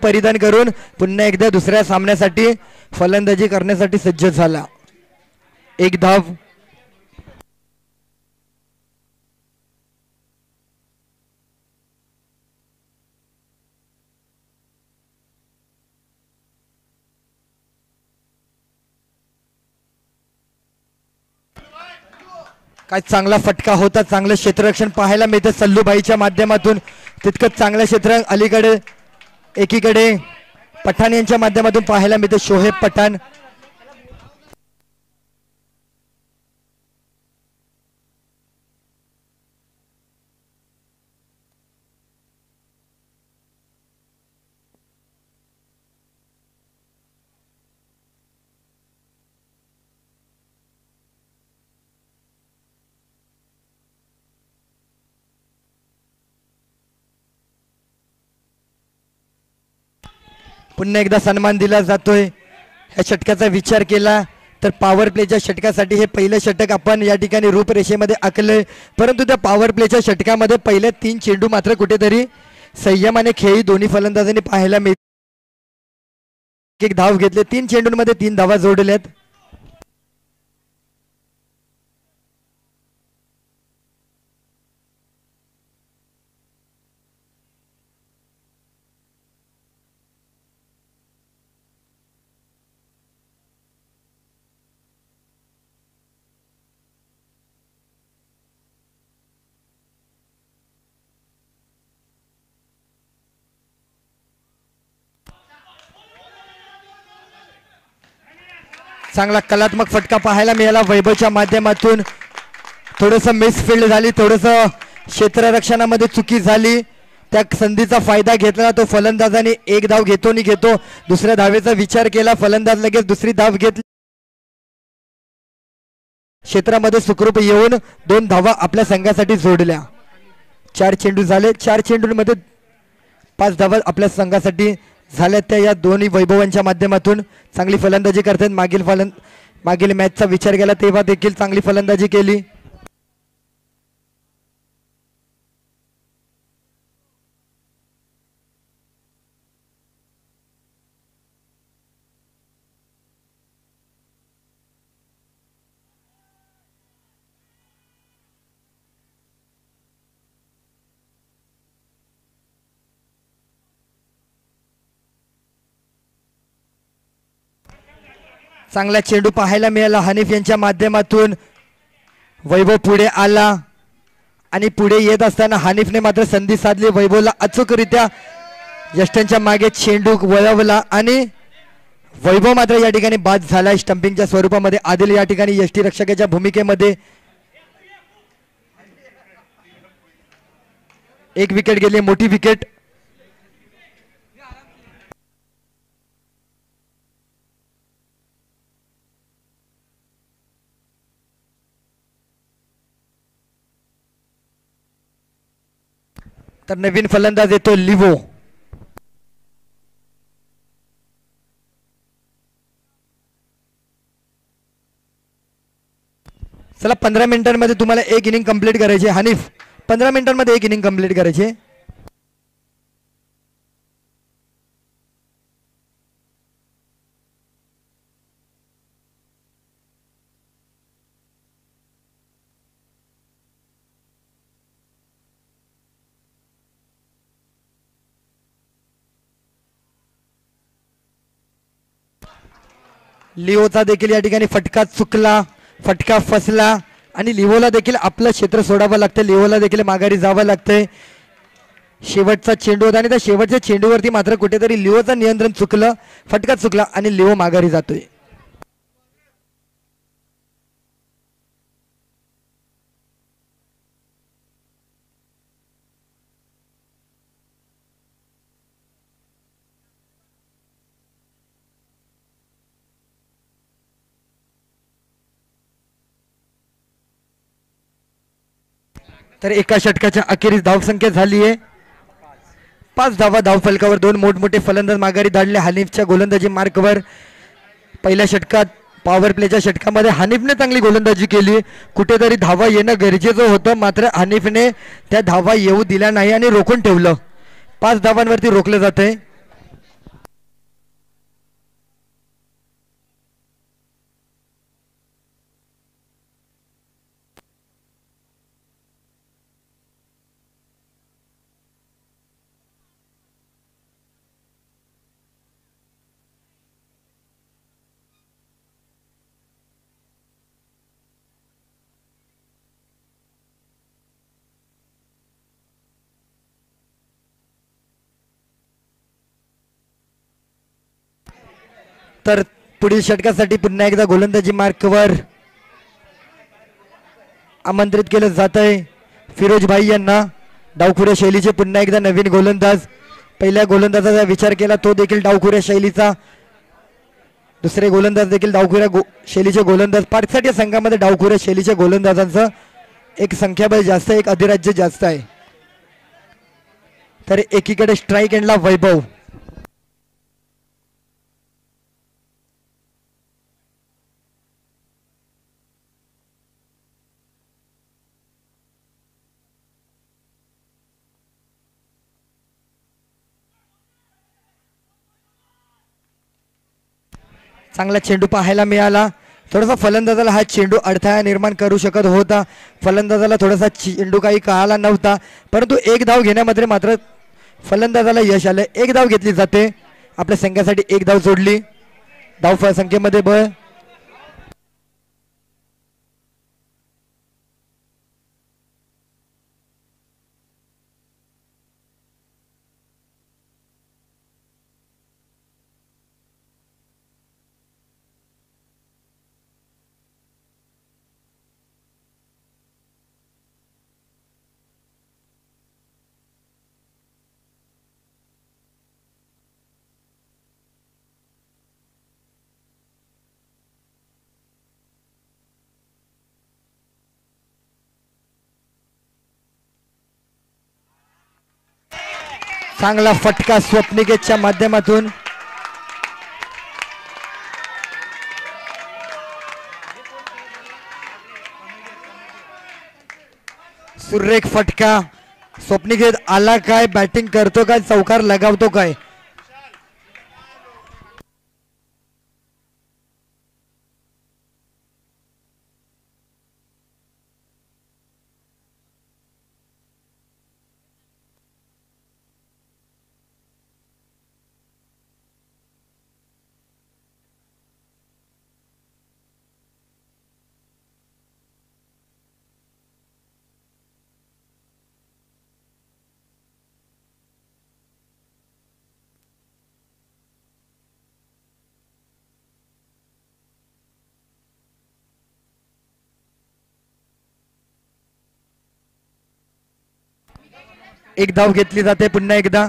परिधान करून पुन्हा एकदा दुसऱ्या सामन्यासाठी फलंदाजी करण्यासाठी सज्ज झाला. एक धाव. काय चांगला फटका होता, चांगलं क्षेत्ररक्षण पाहायला मिळतं सल्लूबाईच्या माध्यमातून. तितकंच चांगलं क्षेत्र अलीकडे एकीकडे पठाण यांच्या माध्यमातून पाहायला मिळतं. शोहेब पठाण पुन्हा एकदा सन्मान दिला जातोय. ह्या षटकाचा विचार केला तर पॉवर प्लेच्या षटकासाठी हे पहिलं षटक आपण या ठिकाणी रूपरेषेमध्ये आखलंय. परंतु त्या पॉवर प्लेच्या षटकामध्ये पहिले 3 चेंडू मात्र कुठेतरी संयमाने खेळी दोन्ही फलंदाजांनी पाहायला मिळत. एक धाव घेतले. 3 चेंडूंमध्ये 3 धावा जोडल्यात. चांगला कलात्मक फटका पाहायला मिळाला वैभवच्या माध्यमातून. थोडंसं मिसफिल्ड झाली, थोडंसं क्षेत्ररक्षणामध्ये चुकी झाली. त्या संधीचा फायदा घेतला तो फलंदाजाने. एक धाव घेतो नि घेतो. दुसऱ्या धावेचा विचार केला फलंदाज, लगेच दुसरी धाव घेतली. क्षेत्रामध्ये सुखरूप येऊन 2 धावा आपल्या संघासाठी जोडल्या. 4 चेंडू झाले. 4 चेंडूंमध्ये 5 धावा आपल्या संघासाठी झाल्या. त्या या दोन्ही वैभवांच्या माध्यमातून चांगली फलंदाजी करतात. मागील मॅचचा विचार केला तेव्हा देखील चांगली फलंदाजी केली. चांगला चेंडू पाहायला मिळाला हनीफ यांच्या माध्यमातून. वैभव पुढे आला आणि पुढे येत असताना हनीफने मात्र संधी साधली. वैभवला अचूकरित्या यष्टांच्या मागे चेंडू वळवला आणि वैभव मात्र या ठिकाणी बाद झाला. स्टंपिंगच्या स्वरूपामध्ये आदिल या ठिकाणी यष्टी रक्षकाच्या भूमिकेमध्ये. 1 विकेट गेली, मोठी विकेट. तर नवीन फलंदाज येतो लिवो. चला 15 मिनिटांमध्ये तुम्हाला 1 इनिंग कंप्लीट करायची. हनीफ 15 मिनिटांमध्ये 1 इनिंग कंप्लीट करायची. लिओचा देखील या ठिकाणी फटका चुकला, फटका फसला आणि लिओला देखील आपलं क्षेत्र सोडावं लागतं. लिओला देखील माघारी जावं लागतंय. शेवटचा चेंडू होता आणि त्या शेवटच्या चेंडूवरती मात्र कुठेतरी लिओचं नियंत्रण चुकलं, फटका चुकला आणि लिओ माघारी जातोय. तर एका षटकाच्या अखेरीस धावसंख्या झाली आहे 5 धावा. धावफलकावर 2 मोठमोठे फलंदाज माघारी धाडले हनीफच्या गोलंदाजी मार्कवर. पहिल्या षटकात पॉवर प्लेच्या षटकामध्ये हनीफने चांगली गोलंदाजी केली. कुठेतरी धावा येणं गरजेचं होतं, मात्र हनीफने त्या धावा येऊ दिल्या नाही आणि रोखून ठेवलं. 5 धावांवरती रोखलं जातंय. तर पुढील षटकासाठी पुन्हा एकदा गोलंदाजी मार्कवर आमंत्रित केलं जात आहे फिरोज भाई यांना. डावखुऱ्या शैलीचे पुन्हा एकदा नवीन गोलंदाज. पहिल्या गोलंदाजाचा विचार केला तो देखील डावखुऱ्या शैलीचा. दुसरे गोलंदाज देखील डावखुऱ्या शैलीचे गोलंदाज. पाटसट या संघामध्ये डावखुऱ्या शैलीच्या गोलंदाजांचं एक संख्याबळ जास्त, एक अधिराज्य जास्त आहे. तर एकीकडे स्ट्राईक एंडला वैभव. चांगला चेंडू पाहायला मिळाला. थोडासा फलंदाजाला हा चेंडू अडथळा निर्माण करू शकत होता. फलंदाजाला थोडासा चेंडू काही कळाला नव्हता, परंतु एक धाव घेण्यामध्ये मात्र फलंदाजाला यश आलं. एक धाव घेतली जाते. आपल्या संघासाठी एक धाव जोडली. धाव संख्येमध्ये बळ. चांगला फटका स्वप्निकेच्या माध्यमातून. सुरेख फटका. स्वप्निकेत आला काय, बॅटिंग करतो काय, चौकार लगावतो काय. एक धाव घेतली जाते पुन्हा एकदा.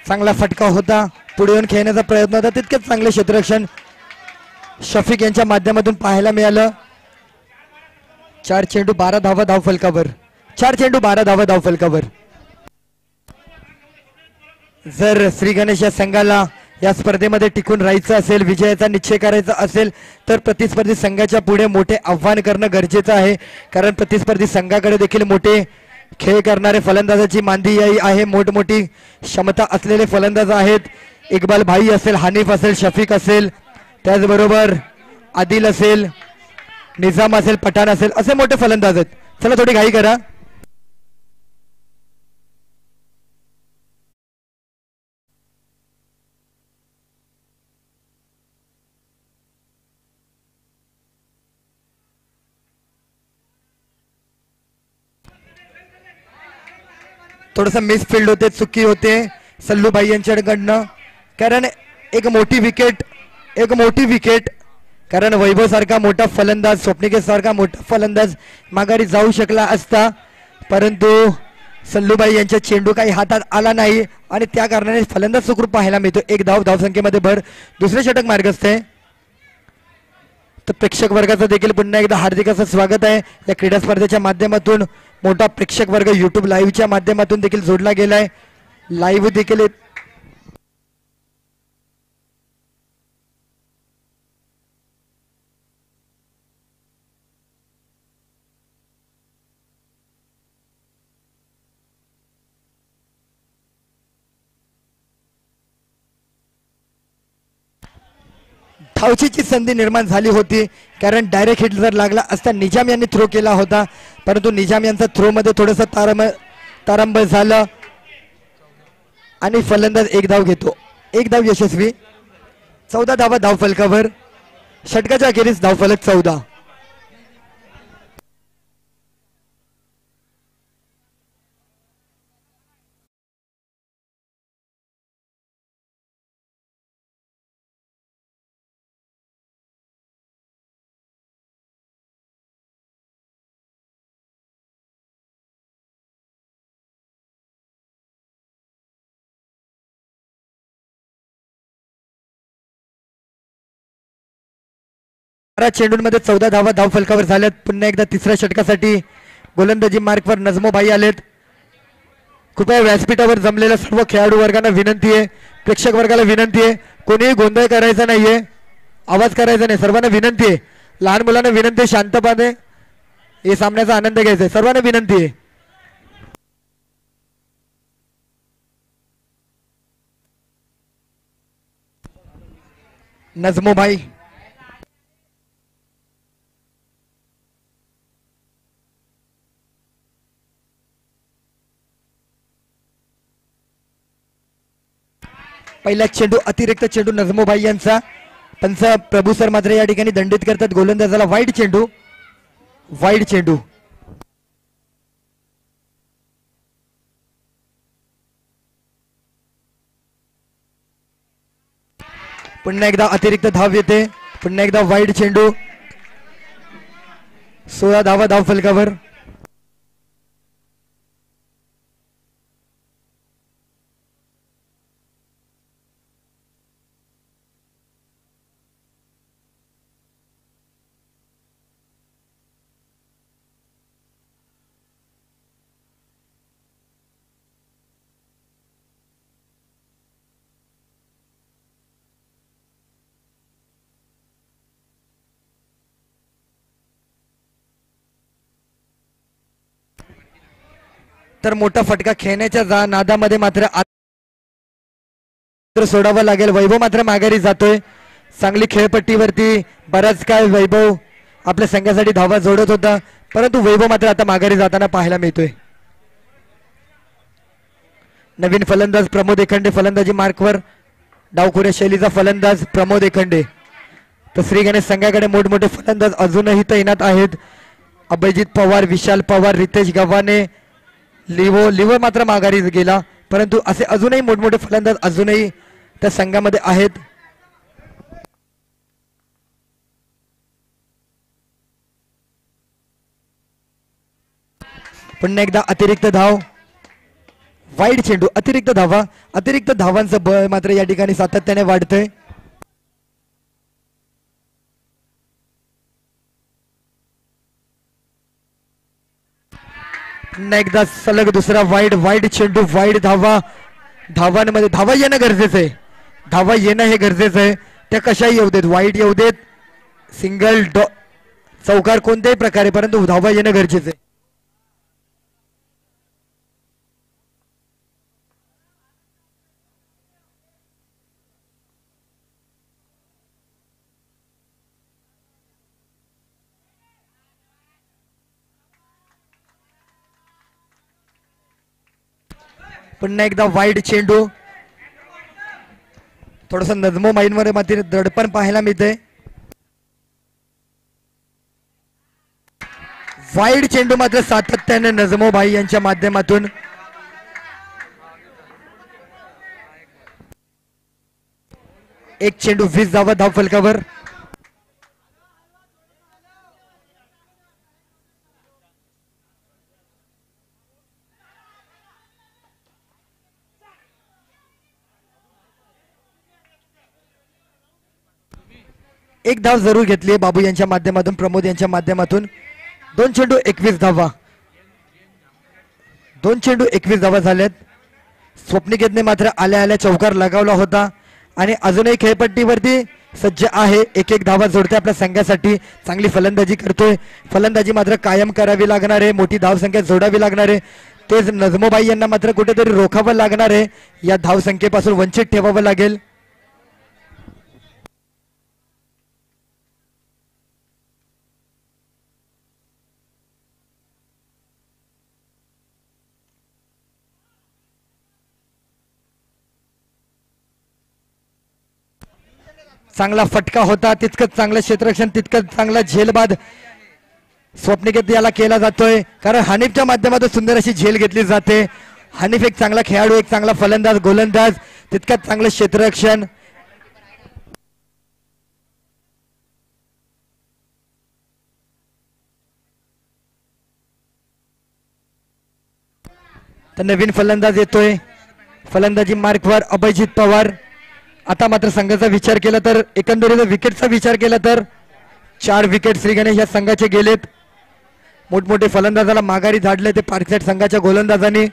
चांगला फटका होता. पुढे येऊन खेळण्याचा प्रयत्न होता. तितकेच चांगले क्षेत्ररक्षण शफिक यांच्या माध्यमातून पाहायला मिळालं. 4 चेंडू 12 धावा धाव फलकावर. 4 चेंडू 12 धावा धाव फलकावर. जर श्री गणेश या संघाला या स्पर्धेमध्ये टिकून राहायचं असेल, विजयाचा निश्चय करायचा असेल, तर प्रतिस्पर्धी संघाच्या पुढे मोठे आव्हान करणं गरजेचं आहे. कारण प्रतिस्पर्धी संघाकडे देखील मोठे खेळ करणारे फलंदाजाची मांदी आहे. मोठमोठी क्षमता असलेले फलंदाज आहेत. इक्बाल भाई असेल, हानिफ असेल, शफिक असेल, त्याचबरोबर आदिल असेल, निजाम असेल, पठाण असेल, असे मोठे फलंदाज आहेत. चला थोडी घाई करा. थोडस मिसफिल्ड होते, चुकी होते सल्लूभाई यांच्याकडनं. कारण एक मोठी विकेट कारण वैभव सारखा मोठा फलंदाज, स्वप्निकेत सारखा मोठा फलंदाज माघारी जाऊ शकला असता, परंतु सल्लूभाई यांच्या चेंडू काही हातात आला नाही आणि त्या कारणाने फलंदाज सुखरूप पाहायला मिळतो. एक धावसंख्येमध्ये भर. दुसरे षटक मार्गस्थ आहे. तर प्रेक्षक वर्गाचं देखील पुन्हा एकदा हार्दिक असं स्वागत आहे. या क्रीडा स्पर्धेच्या माध्यमातून मोठा प्रेक्षक वर्ग YouTube लाईव्हच्या माध्यमातून देखील जोडला गेलाय. लाईव्ह देखील धावचीची संधी निर्माण झाली होती, कारण डायरेक्ट हिट जर लागला असता निजाम यांनी थ्रो केला होता, परंतु निजाम यांचा थ्रो मध्ये थोडंसं तारंबळ झालं आणि फलंदाज एक धाव घेतो. एक धाव यशस्वी. 14 धावा धाव फलकावर. षटकाच्या अखेरीस धाव फलक 14. चेंडूंमध्ये 14 धावा धाव फलकावर झाल्यात. पुन्हा एकदा तिसऱ्या षटकासाठी गोलंदाजी मार्कवर नजमो भाई आलेत. कृपया व्यासपीठावर जमलेल्या सर्व खेळाडू वर्गांना विनंती आहे, प्रेक्षक वर्गाला विनंती आहे, कोणीही गोंधळ करायचा नाहीये, आवाज करायचा नाही. सर्वांना विनंती आहे, लहान मुलांना विनंती आहे, शांतपणे हे सामन्याचा आनंद घ्यायचा आहे. सर्वांना विनंती आहे. नजमो भाई पहिला चेंडू अतिरिक्त चेंडू नजमोबाई यांचा. पंच प्रभू सर मात्र या ठिकाणी दंडित करतात गोलंदाजाला. वाईड चेंडू. वाईड चेंडू. पुन्हा एकदा अतिरिक्त धाव येते. पुन्हा एकदा वाईड चेंडू. 16 धावा धाव फलकावर. तर मोठा फटका खेळण्याच्या नादामध्ये मात्र सोडावं लागेल. वैभव मात्र माघारी जातोय. चांगली खेळपट्टीवरती बराच काळ वैभव आपल्या संघासाठी धावा जोडत होता, परंतु वैभव मात्र आता माघारी जाताना पाहायला मिळतोय. नवीन फलंदाज प्रमोद एखंडे फलंदाजी मार्कवर. डावखुऱ्या शैलीचा फलंदाज प्रमोद एखंडे. तर श्री गणेश संघाकडे मोठमोठे फलंदाज अजूनही तैनात आहेत. अभिजित पवार, विशाल पवार, रितेश गव्हाणे, लिवो मात्र माघारी गेला, परंतु असे अजूनही मोठमोठे फलंदाज अजूनही त्या संघामध्ये आहेत. पुन्हा एकदा अतिरिक्त धाव. वाईड चेंडू. अतिरिक्त धावा. अतिरिक्त धावांचं बळ मात्र या ठिकाणी सातत्याने वाढतंय. पुन्हा एकदा सलग दुसरा वाईड. वाईड चेंडू. वाईड धावा. धावांमध्ये धावा येणं गरजेचं आहे. धावा येणं हे गरजेचं आहे. त्या कशाही येऊ देत, वाईड येऊ देत, सिंगल चौकार कोणत्याही प्रकारे, परंतु धावा येणं गरजेचं आहे. पुन्हा एकदा वाईड चेंडू. थोडस नजमो माइंडमध्ये मात्र दडपण पाहायला मिळते. वाईड चेंडू मात्र सातत्याने नजमो भाई यांच्या माध्यमातून. एक चेंडू 20 धावा धाव फलकावर. एक धाव जरूर घेतली बाबू यांच्या माध्यमातून, प्रमोद यांच्या माध्यमातून. 2 चेंडू 21 धावा. 2 चेंडू 21 धावा झाल्यात. स्वप्निकेतने मात्र आल्या आल्या चौकार लगावला होता आणि अजूनही खेळपट्टीवरती सज्ज आहे. एक धावा जोडते आपल्या संघासाठी. चांगली फलंदाजी करतोय. फलंदाजी मात्र कायम करावी लागणार आहे. मोठी धावसंख्या जोडावी लागणार आहे. तेच नजमोबाई यांना मात्र कुठेतरी रोखावं लागणार आहे. या धावसंख्येपासून वंचित ठेवावं लागेल. चांगला फटका होता, तितकंच चांगलं क्षेत्ररक्षण, तितकंच चांगला झेलबाद स्वप्निकेत याला केला जातोय, कारण हनीफच्या माध्यमातून सुंदर अशी झेल घेतली जाते. हनीफ एक चांगला खेळाडू, एक चांगला फलंदाज, गोलंदाज, तितकंच चांगलं क्षेत्ररक्षण. तर नवीन फलंदाज येतोय, फलंदाजी मार्कवर अभिजित पवार. आता मात्र संघाचा विचार केला तर, एकंदरीत विकेटचा विचार केला तर 4 विकेट श्री गणेश या संघाचे गेलेत. मोठमोठे फलंदाजाला माघारी धाडले ते पार्कसेट संघाच्या गोलंदाजांनी.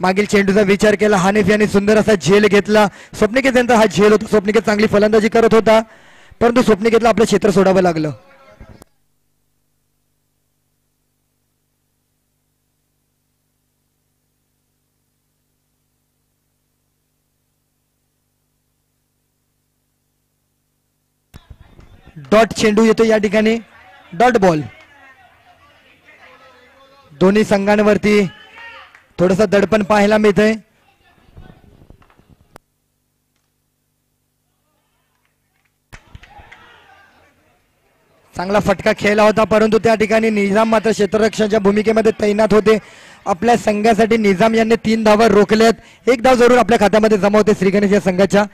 मागील चेंडूचा विचार केला, हनीफ यांनी सुंदर असा झेल घेतला. स्वप्निकेत यांचा हा झेल होता, स्वप्निकेत चांगली फलंदाजी करत होता, परंतु स्वप्निकेतला आपलं क्षेत्र सोडावं लागलं. डॉट चेंडू येतो या ठिकाणी, डॉट बॉल. दोन्ही संघांवरती थोडस दडपण पाहायला मिळतंय. चांगला फटका खेळला होता, परंतु त्या ठिकाणी निजाम मात्र क्षेत्ररक्षणाच्या भूमिकेमध्ये तैनात होते. आपल्या संघासाठी निजाम यांनी 3 धावा रोखल्यात. 1 धाव जरूर आपल्या खात्यामध्ये जमा होते श्री गणेश या संघाच्या.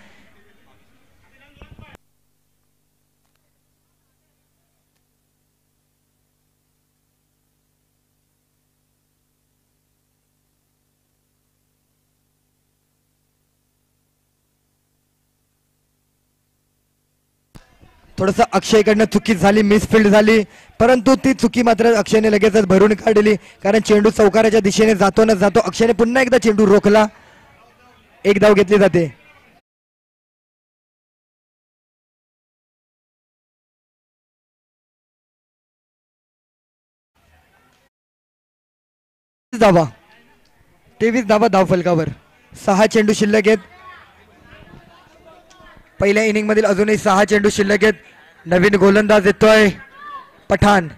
थोडस अक्षयकडनं चुकी झाली, मिसफिल्ड झाली, परंतु ती चुकी मात्र अक्षयने लगेचच भरून काढली, कारण चेंडू चौकाराच्या दिशेने जातो न जातो अक्षयने पुन्हा एकदा चेंडू रोखला. 1 धाव घेतली जाते. धावा, 23 धावा धावफलकावर. 6 चेंडू शिल्लक आहेत. पहिल्या इनिंग मधील अजूनही 6 चेंडू शिल्लक आहेत. नवीन गोलंदाज येतोय पठाण.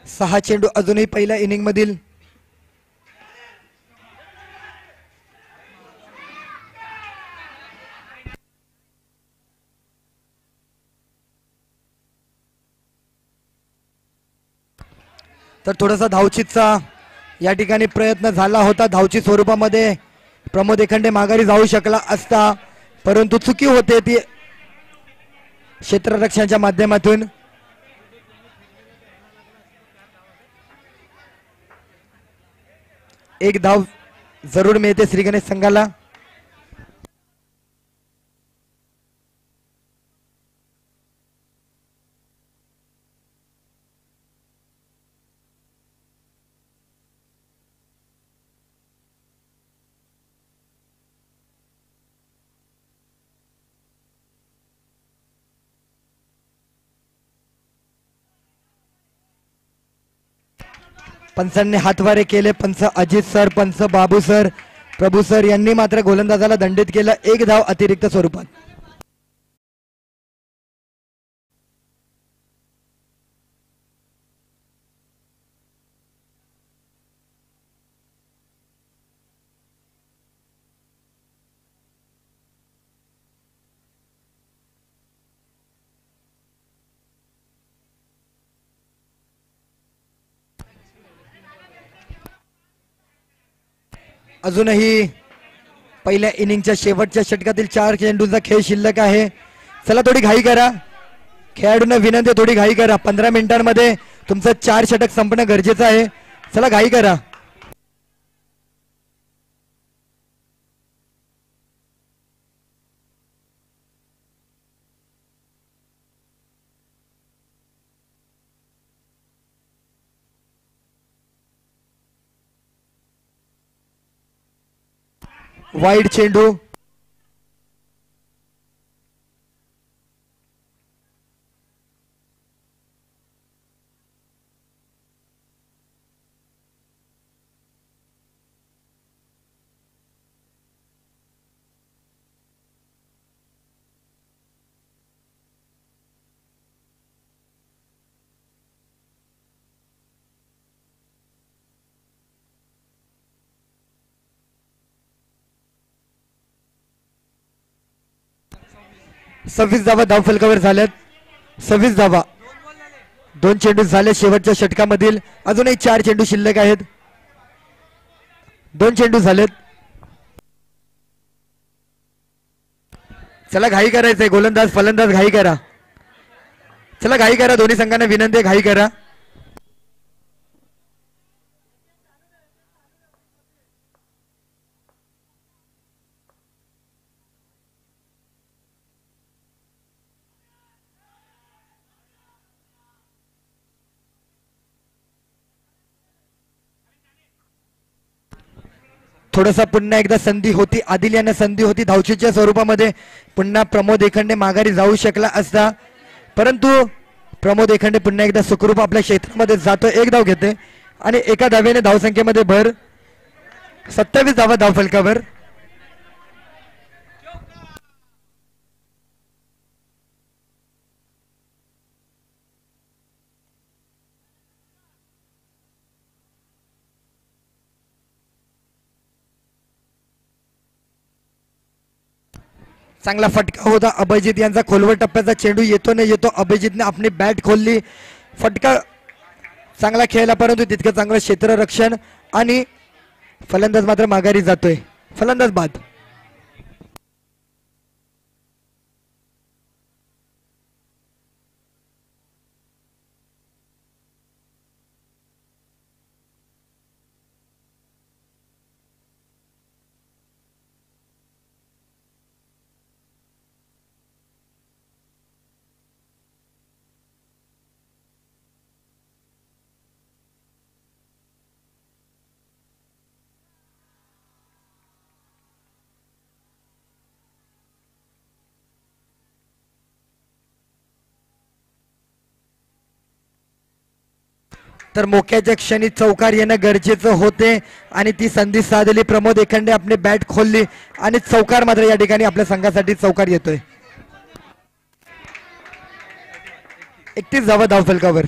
सहा चेंडू अजूनही पहिल्या इनिंग मधील. तर थोडासा धावचीतचा या ठिकाणी प्रयत्न झाला होता. धावची स्वरूपामध्ये प्रमोद एखंडे माघारी जाऊ शकला असता, परंतु चुकी होते ती क्षेत्ररक्षणाच्या माध्यमातून. एक धाव जरूर मिळते श्री गणेश संघाला. पंचांनी हातवारे केले. पंच अजित सर, पंच बाबू सर, प्रभू सर यांनी मात्र गोलंदाजाला दंडित केलं. 1 धाव अतिरिक्त स्वरूपात. अजूनही पहिल्या इनिंगच्या शेवटच्या षटकातील 4 चेंडूंचा खेळ शिल्लक आहे. चला थोडी घाई करा, खेळाडूंना विनंती, थोडी घाई करा. 15 मिनिटांमध्ये तुमचं 4 षटक संपणं गरजेचं आहे. चला घाई करा. वाईड चेंडू 26 धावा धावफलकावर झाल्यात. 26 धावा. 2 चेंडू झाले शेवटच्या षटकामधील. अजूनही 4 चेंडू शिल्लक आहेत. 2 चेंडू झालेत. चला घाई करायचंय. गोलंदाज फलंदाज घाई करा. चला घाई करा. दोन्ही संघांना विनंती आहे घाई करा. थोडासा पुन्हा एकदा संधी होती. आदिल यांना संधी होती धावचीच्या स्वरूपामध्ये. पुन्हा प्रमोद एखंडे माघारी जाऊ शकला असता, परंतु प्रमोद एखंडे पुन्हा एकदा सुखरूप आपल्या क्षेत्रामध्ये जातो. 1 धाव घेते आणि एका धावेने धावसंख्येमध्ये भर. 27 धावा धावफलकावर. चांगला फटका होता अभिजित यांचा. खोलवर टप्प्याचा चेंडू येतो न येतो अभिजितने आपली बॅट खोलली. फटका चांगला खेळला, परंतु तितकं चांगलं क्षेत्ररक्षण आणि फलंदाज मात्र माघारी जातोय. फलंदाज बाद. तर मोक्याच्या क्षणी चौकार येणं गरजेचं होते आणि ती संधी साधली. प्रमोद एखंडे आपली बॅट खोलली आणि चौकार मात्र या ठिकाणी आपल्या संघासाठी चौकार येतोय. 31 धावा धावफलकावर.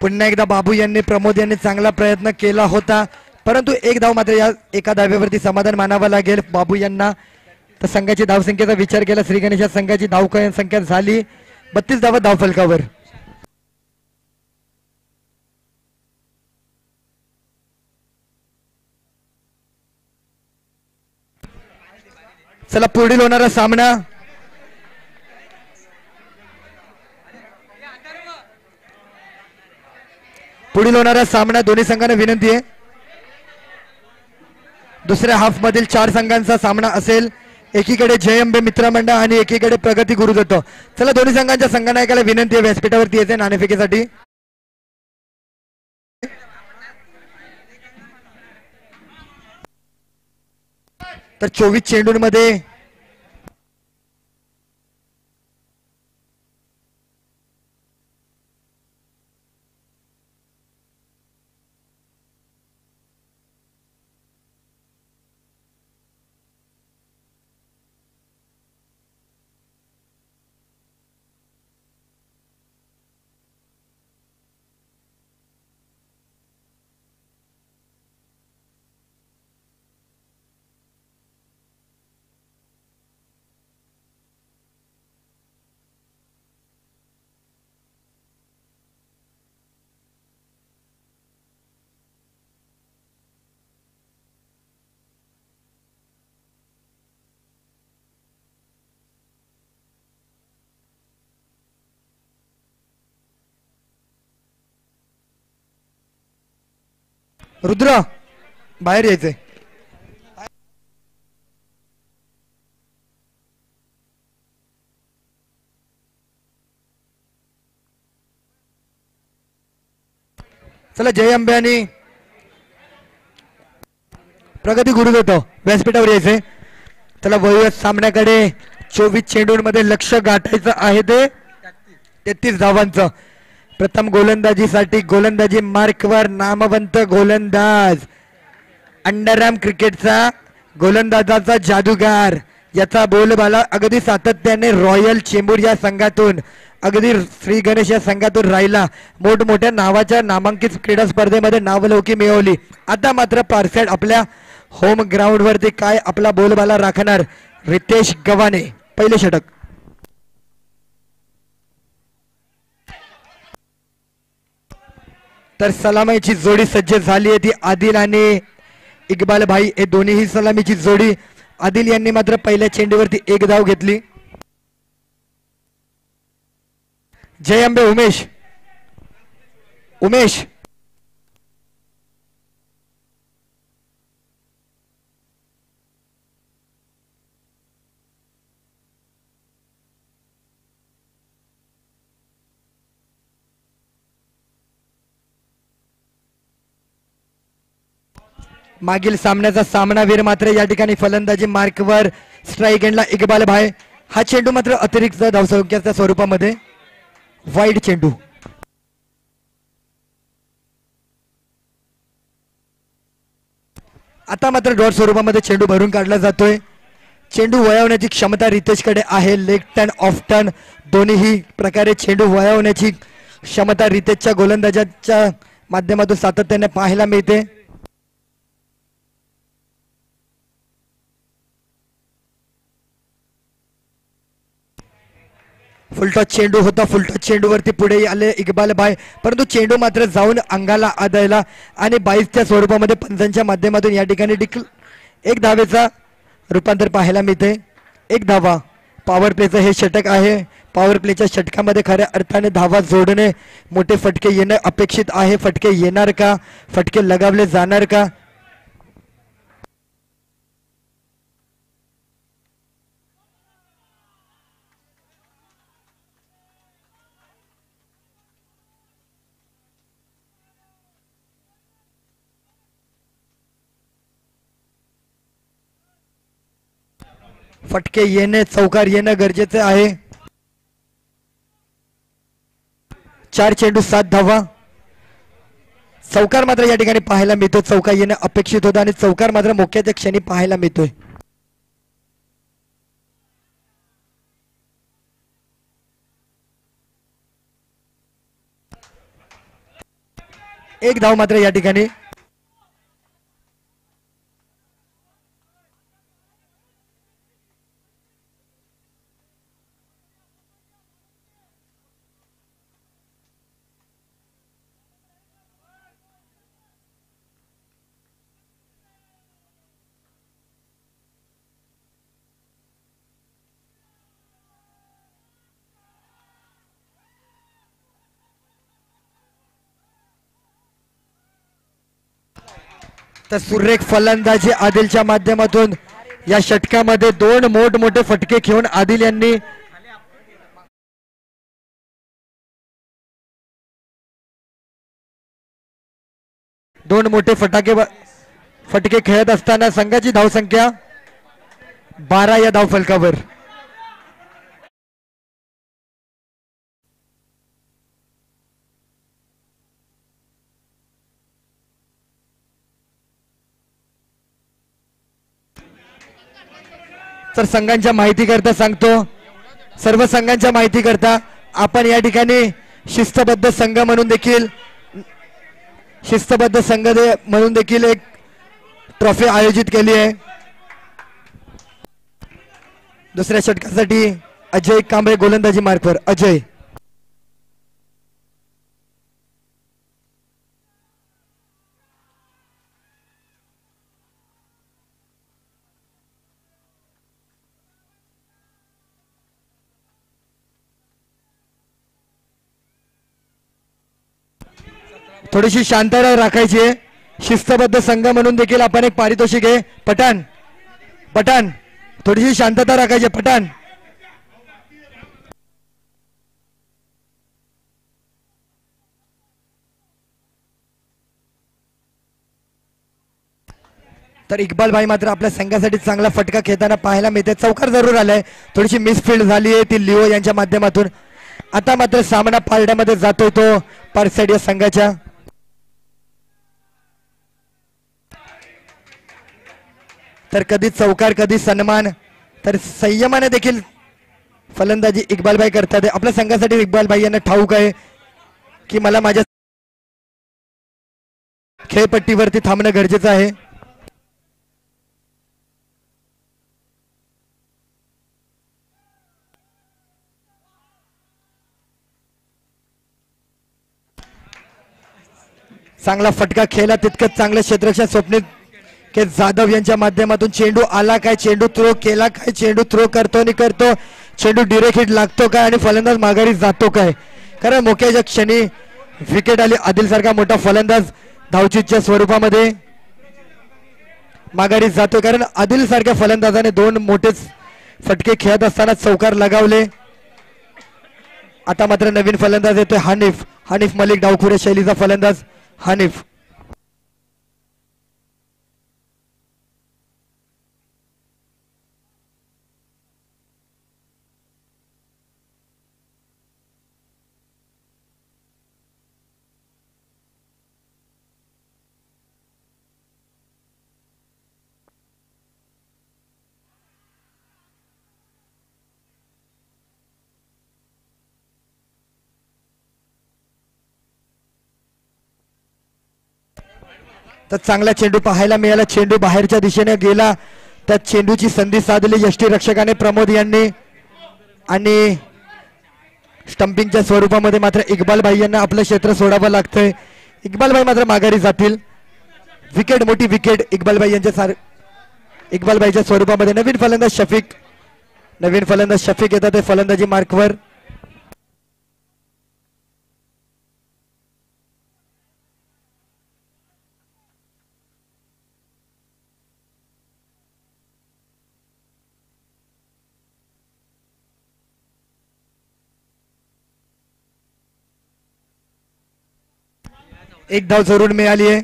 पुन्हा एकदा बाबू यांनी प्रमोद यांनी चांगला प्रयत्न केला होता, परंतु 1 धाव मात्र या एका धावेवरती समाधान मानावं लागेल बाबू यांना. तर संघाची धावसंख्येचा विचार केला श्री गणेश संघाची धावसंख्या झाली 32 धावा धावफलकावर. चला पुढील होणारा सामना दोन्ही संघांना विनंती आहे. दुसऱ्या हाफ मधील 4 संघांचा सामना असेल. एकीकडे जय अंबे मित्रमंडळ आणि एकीकडे प्रगती गुरुदत्त. चला दोन्ही संघांच्या संघनायकाला विनंती आहे व्यासपीठावरती यायचे नाणेफेकीसाठी. तर 24 चेंडूंमध्ये रुद्र बाहेर यायचंय. चला जय अंबे आणि प्रगती गुरुदत्त व्यासपीठावर यायचंय. चला वळूया सामन्याकडे. 24 चेंडूंमध्ये लक्ष गाठायचं आहे ते 33 धावांचं. प्रथम गोलंदाजीसाठी गोलंदाजी मार्कवर नामवंत गोलंदाज अंडरआर्म क्रिकेटचा गोलंदाजाचा जादूगार याचा बोलबाला अगदी सातत्याने रॉयल चेंबूर या संघातून अगदी श्री गणेश या संघातून राहिला. मोठमोठ्या नावाच्या नामांकित क्रीडा स्पर्धेमध्ये नावलौकी मिळवली. आता मात्र पारसेड आपल्या होम ग्राउंड वरती काय आपला बोलबाला राखणार. रितेश गव्हाणे पहिले षटक. तर सलामीची जोडी सज्ज झाली आहे ती आदिल आणि इक्बाल भाई हे दोन्हीही सलामीची जोडी. आदिल यांनी मात्र पहिल्या चेंडूवरती एक धाव घेतली. जय अंबे उमेश. उमेश मागील सामन्याचा सामनावीर मात्र या ठिकाणी फलंदाजी मार्कवर स्ट्राईक एंडला इक्बाल भाई. हा चेंडू मात्र अतिरिक्त धावसंख्येच्या स्वरूपामध्ये वाईड चेंडू. आता मात्र डॉट स्वरूपामध्ये चेंडू भरून काढला जातोय. चेंडू वळवण्याची क्षमता रितेशकडे आहे. लेग टर्न ऑफ टर्न दोन्हीही प्रकारे चेंडू वळवण्याची क्षमता रितेशच्या गोलंदाजाच्या माध्यमातून सातत्याने पाहायला मिळते. फुलटॉस चेंडू होता. फुलटॉस चेंडूवरती पुढे आले इक्बाल भाई, परंतु चेंडू मात्र जाऊन अंगाला आदळला आणि 22च्या स्वरूपामध्ये पंचांच्या माध्यमातून या ठिकाणी एक धावेचा रूपांतर पाहायला मिळते. एक धावा. पॉवर प्लेचं हे षटक आहे. पॉवर प्लेच्या षटकामध्ये खऱ्या अर्थाने धावा जोडणे, मोठे फटके येणे अपेक्षित आहे. फटके येणार का, फटके लगावले जाणार का. फटके येणे, चौकार येणं गरजेचे आहे. 4 चेंडू 7 धावा. चौकार मात्र या ठिकाणी पाहायला मिळतो. चौकार येणं अपेक्षित होतं आणि चौकार मात्र मोक्याच्या क्षणी पाहायला मिळतोय. एक धाव मात्र या ठिकाणी. तर सुरेख फलंदाजी आदिलच्या माध्यमातून या षटकामध्ये 2 मोठमोठे फटके घेऊन आदिल यांनी दोन मोठे फटके खेळत असताना संघाची धावसंख्या 12 या धावफलकावर. तर संघांच्या माहिती करता सांगतो, सर्व संघांच्या माहिती करता आपण या ठिकाणी शिस्तबद्ध संघ म्हणून देखील एक ट्रॉफी आयोजित केली आहे. दुसऱ्या षटकासाठी अजय कांबळे गोलंदाजी मार्कवर. अजय थोडीशी शांतता राखायची आहे. शिस्तबद्ध संघ म्हणून देखील आपण एक पारितोषिक आहे. पठाण थोडीशी शांतता राखायची. पठाण तर इक्बाल भाई मात्र आपल्या संघासाठी चांगला फटका खेळताना पाहायला मिळते. चौकार जरूर आलाय, थोडीशी मिसफिल्ड झाली आहे ती लिओ यांच्या माध्यमातून. आता मात्र सामना पारड्यामध्ये जातोय तो पारसेड या संघाच्या. तर कधी चौकार कधी सन्मान, तर संयमाने देखील फलंदाजी इक्बालभाई करतात. आपल्या संघासाठी इक्बालभाई यांना ठाऊक आहे की मला माझ्या खेळपट्टीवरती थांबणं गरजेचं आहे. चांगला फटका खेळला, तितकंच चांगलं क्षेत्ररक्षण स्वप्नील के जाधव यांच्या माध्यमातून. चेंडू आला काय, चेंडू थ्रो केला काय, चेंडू थ्रो करतो आणि करतो, चेंडू डिरेक्ट हिट लागतो काय आणि फलंदाज माघारी जातो काय. कारण मोक्याच्या क्षणी विकेट आली. आदिल सारखा मोठा फलंदाज धावचीच्या स्वरूपामध्ये माघारी जातो. कारण आदिल सारख्या फलंदाजाने दोन मोठेच फटके खेळत असताना चौकार लगावले. आता मात्र नवीन फलंदाज येतोय हनीफ मलिक, डावखुऱ्या शैलीचा फलंदाज हनीफ. तर चांगला चेंडू पाहायला मिळाला. चेंडू बाहेरच्या दिशेने गेला. त्या चेंडूची संधी साधली यष्टीरक्षकाने प्रमोद यांनी आणि स्टंपिंगच्या स्वरूपामध्ये मात्र इक्बालभाई यांना आपलं क्षेत्र सोडावं लागतंय. इक्बालभाई मात्र माघारी जातील. विकेट, मोठी विकेट इक्बालभाईच्या स्वरूपामध्ये. नवीन फलंदाज शफीक येतात फलंदाजी मार्कवर. एक धाव जरूर मिळाली आहे.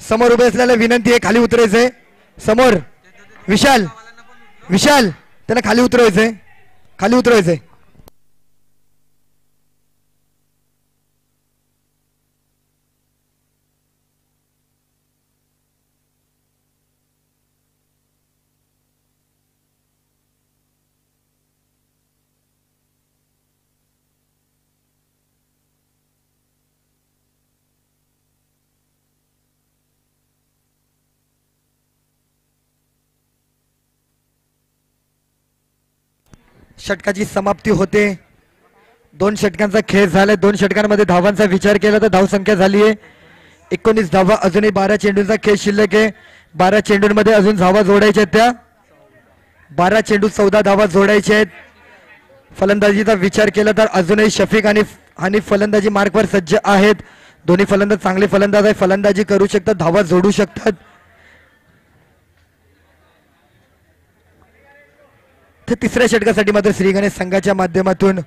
समोर उभे असलेल्या विनंती आहे, खाली उतरायचंय. समोर विशाल त्यांना खाली उतरवायचंय. षटकाची समाप्ती होते. 2 षटकांचा खेळ झालाय. 2 षटकांमध्ये धावांचा विचार केला तर धावसंख्या झाली आहे 19 धावा. अजूनही 12 चेंडूंचा खेळ शिल्लक आहे. 12 चेंडूंमध्ये अजून धावा जोडायच्या आहेत. त्या 12 चेंडू 14 धावा जोडायच्या आहेत. फलंदाजीचा विचार केला तर अजूनही शफीक आणि हनीफ फलंदाजी मार्कवर सज्ज आहेत. दोन्ही फलंदाज चांगले फलंदाज आहे. फलंदाजी करू शकतात, धावा जोडू शकतात. तर तिसऱ्या षटकासाठी मात्र श्री गणेश संघाच्या माध्यमातून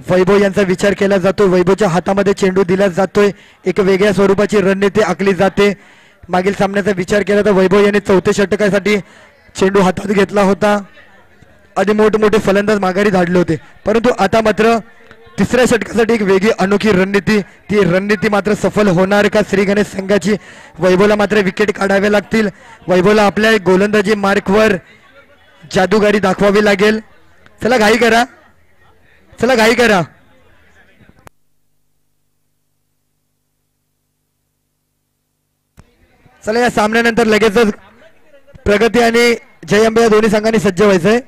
वैभव यांचा विचार केला जातो. वैभवच्या हातामध्ये चेंडू दिला जातोय. एक वेगळ्या स्वरूपाची रणनीती आखली जाते. मागील सामन्याचा विचार केला तर वैभव यांनी 4थ्या षटकासाठी चेंडू हातात घेतला होता. आधी मोठमोठे फलंदाज माघारी धाडले होते, परंतु आता मात्र तिसऱ्या षटकासाठी एक वेगळी अनोखी रणनीती. ती रणनीती मात्र सफल होणार का श्री गणेश संघाची? वैभवला मात्र विकेट काढावे लागतील. वैभवला आपल्या गोलंदाजी मार्कवर जादूगारी दाखवावी लागेल. चला घाई करा. चला या सामन्यानंतर लगेचच प्रगती आणि जय अंबे या दोन्ही संघांनी सज्ज व्हायचंय.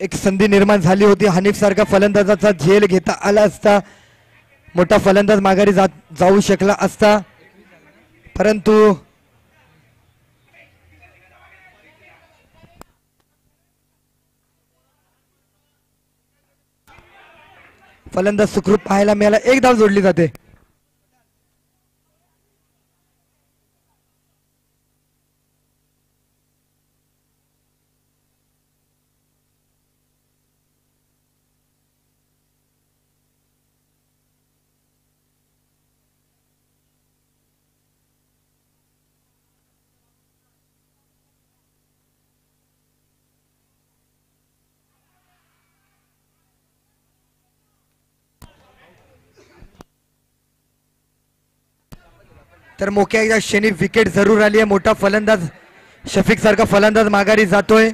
एक संधी निर्माण झाली होती. हनीफ सारखा फलंदाजाचा झेल घेता आला असता मोठा फलंदाज माघारी जाऊ शकला असता, परंतु फलंदाज सुखरूप पाहायला मिळाला. एक धाव जोडली जाते. तर मोक्या एकदा शनी विकेट जरूर आली आहे. मोठा फलंदाज शफिक सारखा फलंदाज माघारी जातोय.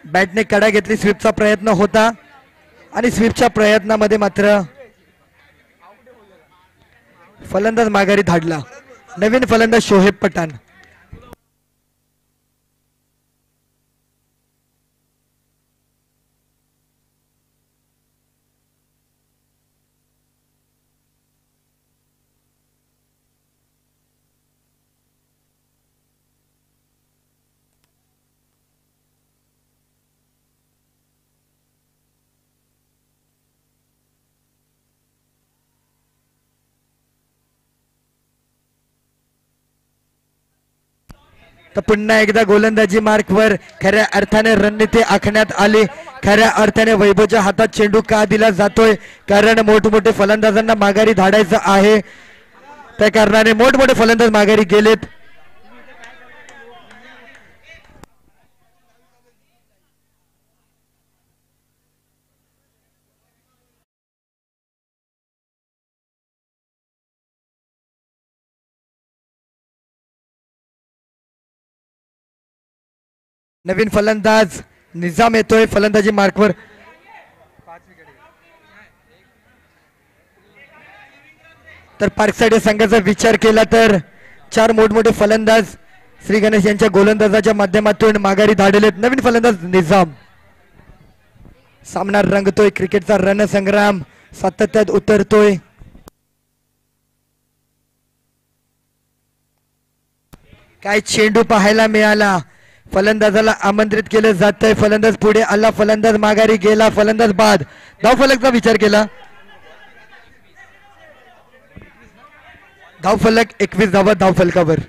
बॅटने कडा घेतली. स्वीपचा प्रयत्न होता आणि स्वीपच्या प्रयत्नामध्ये मात्र फलंदाज माघारी धाडला. नवीन फलंदाज शोहेब पठाण. तर पुन्हा एकदा गोलंदाजी मार्कवर खऱ्या अर्थाने रणनीती आखण्यात आली. खऱ्या अर्थाने वैभवच्या हातात चेंडू का दिला जातोय? कारण मोठमोठे फलंदाजांना माघारी धाडायचं आहे. त्या कारणाने मोठमोठे फलंदाज माघारी गेलेत. नवीन फलंदाज निजाम येतोय फलंदाजी मार्कवर. तर पार्कसाईड संघाचा विचार केला तर 4 मोठमोठे फलंदाज श्री गणेश यांच्या गोलंदाजाच्या माध्यमातून माघारी धाडलेत. नवीन फलंदाज निजाम. सामना रंगतोय. क्रिकेटचा रणसंग्राम सातत्यात उतरतोय. काय चेंडू पाहायला मिळाला. फलंदाजाला आमंत्रित केलं जातंय. फलंदाज पुढे आला. फलंदाज माघारी गेला. फलंदाज बाद. धावफलकचा विचार केला. धावफलक 21 धावा धावफलकावर.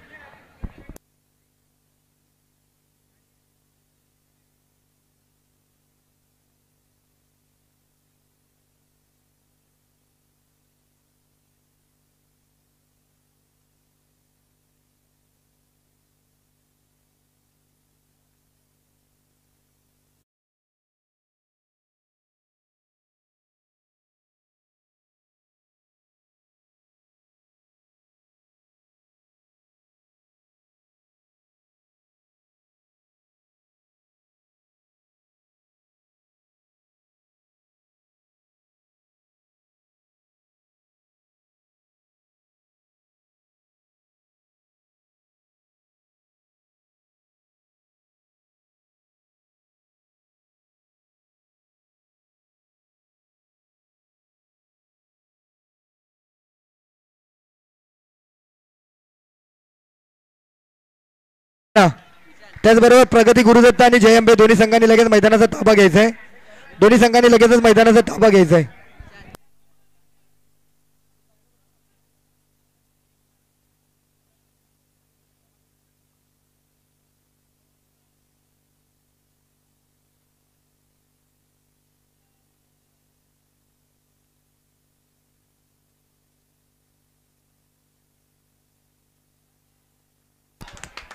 त्याचबरोबर प्रगती गुरुदत्त आणि जयंबे दोन्ही संघांनी लगेच मैदानाचा ताबा घ्यायचा आहे. दोन्ही संघांनी लगेचच मैदानाचा ताबा घ्यायचा आहे.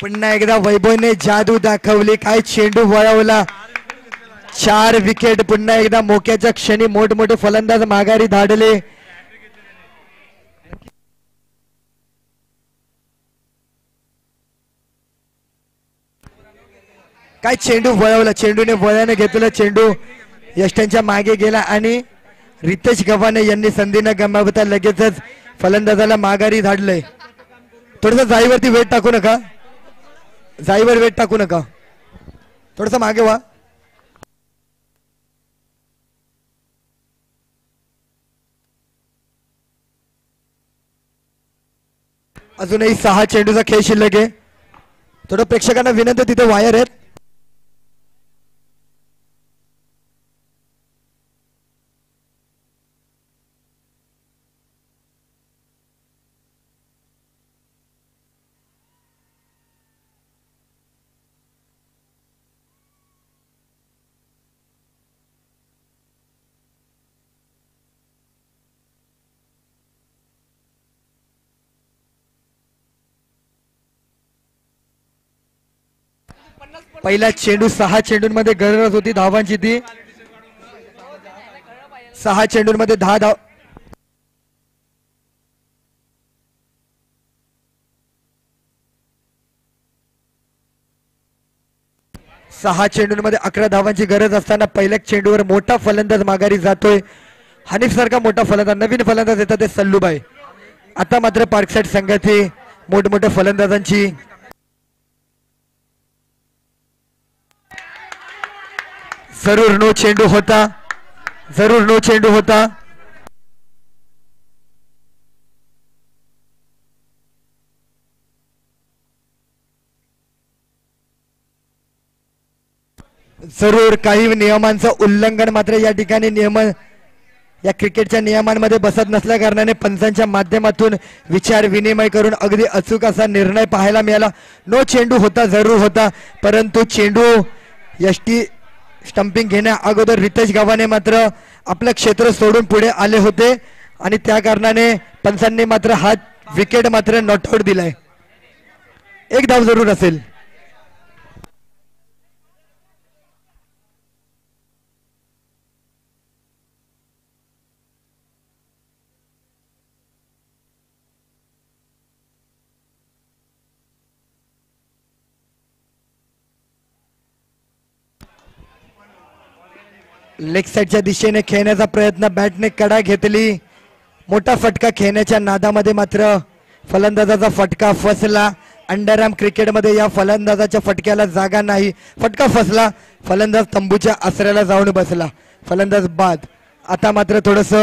पुन्हा एकदा वैभवने जादू दाखवली. काय चेंडू वळवला. 4 विकेट. पुन्हा एकदा मोक्याच्या क्षणी मोठमोठे फलंदाज माघारी धाडले. काय चेंडू वळवला. चेंडूने वळ्याने घेतलेला चेंडू यष्ट्यांच्या मागे गेला आणि रितेश गव्हाणे यांनी संधी न गमावता लगेचच फलंदाजाला माघारी धाडलंय. थोडस जाईवरती वेट टाकू नका. जाईवर वेट टाकू नका. थोडस मागे व्हा. अजूनही 6 चेंडूचा खेळ शिल्लक आहे. थोडं प्रेक्षकांना विनंती, तिथे वायर आहेत. पहिला चेंडू 6 चेंडूंमध्ये गरज होती धावांची, ती 6 चेंडूंमध्ये 10 धाव. सहा चेंडूंमध्ये 11 धावांची गरज असताना पहिल्या चेंडूवर मोठा फलंदाज माघारी जातोय. हनीफ सारखा मोठा फलंदाज, नवीन फलंदाज येतात ते सल्लूबाई. आता मात्र पार्कसाईड संघाची मोठमोठ्या फलंदाजांची जरूर नो चेंडू होता, जरूर नो चेंडू होता. जरूर काही नियमांचं उल्लंघन मात्र या ठिकाणी या क्रिकेटच्या नियमांमध्ये बसत नसल्या कारणाने पंचांच्या माध्यमातून विचार विनिमय करून अगदी अचूक असा निर्णय पाहायला मिळाला. नो चेंडू होता, जरूर होता, परंतु चेंडू यष्टी स्टंपिंग घेण्या अगोदर रितेश गावाने मात्र आपलं क्षेत्र सोडून पुढे आले होते आणि त्या कारणाने पंचांनी मात्र हा विकेट मात्र नॉट आउट दिलाय. एक धाव जरूर असेल. लेग साइडच्या दिशेने खेळण्याचा प्रयत्न, बॅटने कडा घेतली, मोठा फटका खेळण्याच्या नादामध्ये मात्र फलंदाजाचा फटका फसला. अंडरआर्म क्रिकेटमध्ये या फलंदाजाच्या फटक्याला जागा नाही. फटका फसला, फलंदाज तंबूच्या आसऱ्याला जाऊन बसला, फलंदाज बाद. आता मात्र थोडस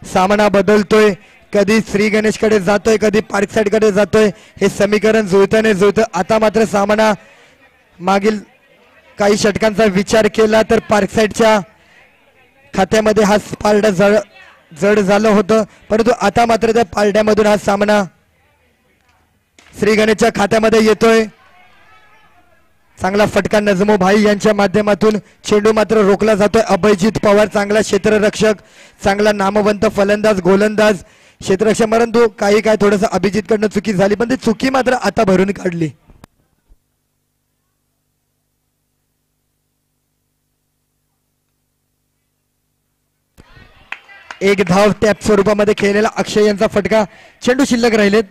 सामना बदलतोय, कधी श्री गणेशकडे जातोय, कधी पार्कसाईडकडे जातोय, हे समीकरण जुळतं नाही जुळतं. आता मात्र सामना मागील काही षटकांचा विचार केला तर पार्कसाईडच्या खात्यामध्ये हा पारडा जड झालं होतं, परंतु आता मात्र त्या पारड्यामधून हा सामना श्री गणेशच्या खात्यामध्ये येतोय. चांगला फटका नजमो भाई यांच्या माध्यमातून चेंडू मात्र रोखला जातोय. अभयजित पवार चांगला क्षेत्ररक्षक, चांगला नामवंत फलंदाज, गोलंदाज, क्षेत्ररक्षक, परंतु काही काय थोडस अभिजित कडनं चुकी झाली, पण ती चुकी मात्र आता भरून काढली. एक धाव टॅप स्वरूपामध्ये खेळलेला अक्षय यांचा फटका. चेंडू शिल्लक राहिलेत.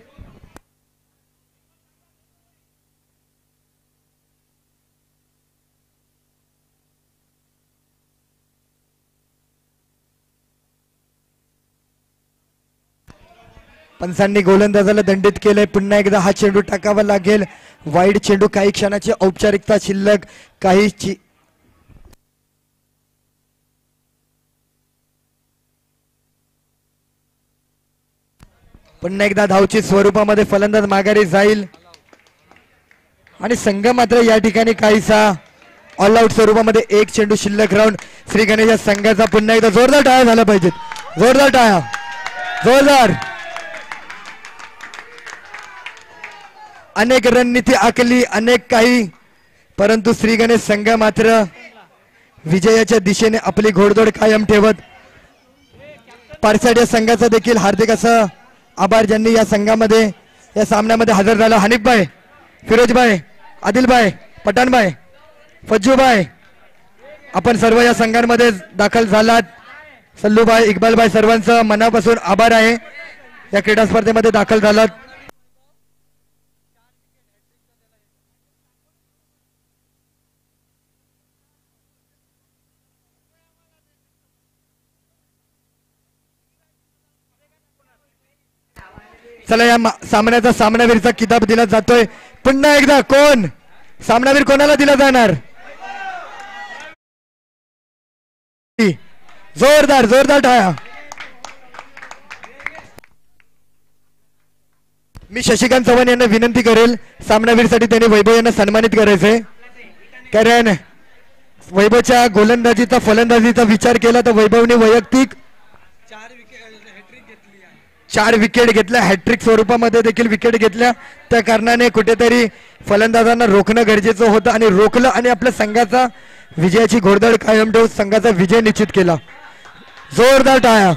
पंचांनी गोलंदाजाला दंडित केलंय. पुन्हा एकदा हा चेंडू टाकावा लागेल. वाईड चेंडू, काही क्षणाची औपचारिकता शिल्लक, काही पुन्हा एकदा धावची स्वरूपामध्ये फलंदाज माघारी जाईल आणि संघ मात्र या ठिकाणी काहीसा ऑल आउट स्वरूपामध्ये एक चेंडू शिल्लक राहून श्री गणेश या संघाचा पुन्हा एकदा जोरदार टाळ्या झाला पाहिजेत. जोरदार टाळ्या, जोरदार. अनेक रणनीती आखली, अनेक काही, परंतु श्री गणेश संघ मात्र विजयाच्या दिशेने आपली घोडदौड कायम ठेवत. पारसाड या संघाचा देखील हार्दिक असं आभार, ज्यांनी या संघामध्ये या सामन्यामध्ये हजर झाला. हनीफभाई, फिरोजभाई, आदिलभाई, पठाणभाई, फज्जूभाई, आपण सर्व या संघांमध्ये दाखल झालात. सल्लूभाई, इक्बालभाई, सर्वांचं मनापासून आभार आहे, या क्रीडा स्पर्धेमध्ये दाखल झालात. चला, या सामन्याचा सामनावीरचा किताब दिला जातोय. पुन्हा एकदा कोण सामनावीर कोणाला दिला जाणार? जोरदार जोरदार टाळ्या. मी शशिकांत चव्हाण यांना विनंती करेल सामनावीरसाठी त्यांनी वैभव यांना सन्मानित करायचंय. कारण वैभवच्या गोलंदाजीचा फलंदाजीचा विचार केला तर वैभवने वैयक्तिक 4 विकेट घेतल्या. हॅट्रिक स्वरूपामध्ये देखील विकेट घेतल्या. त्या कारणाने कुठेतरी फलंदाजांना रोखणं गरजेचं होतं आणि रोखलं आणि आपल्या संघाचा विजयाची घोडदौड कायम ठेवून संघाचा विजय निश्चित केला. जोरदार टाळ्या.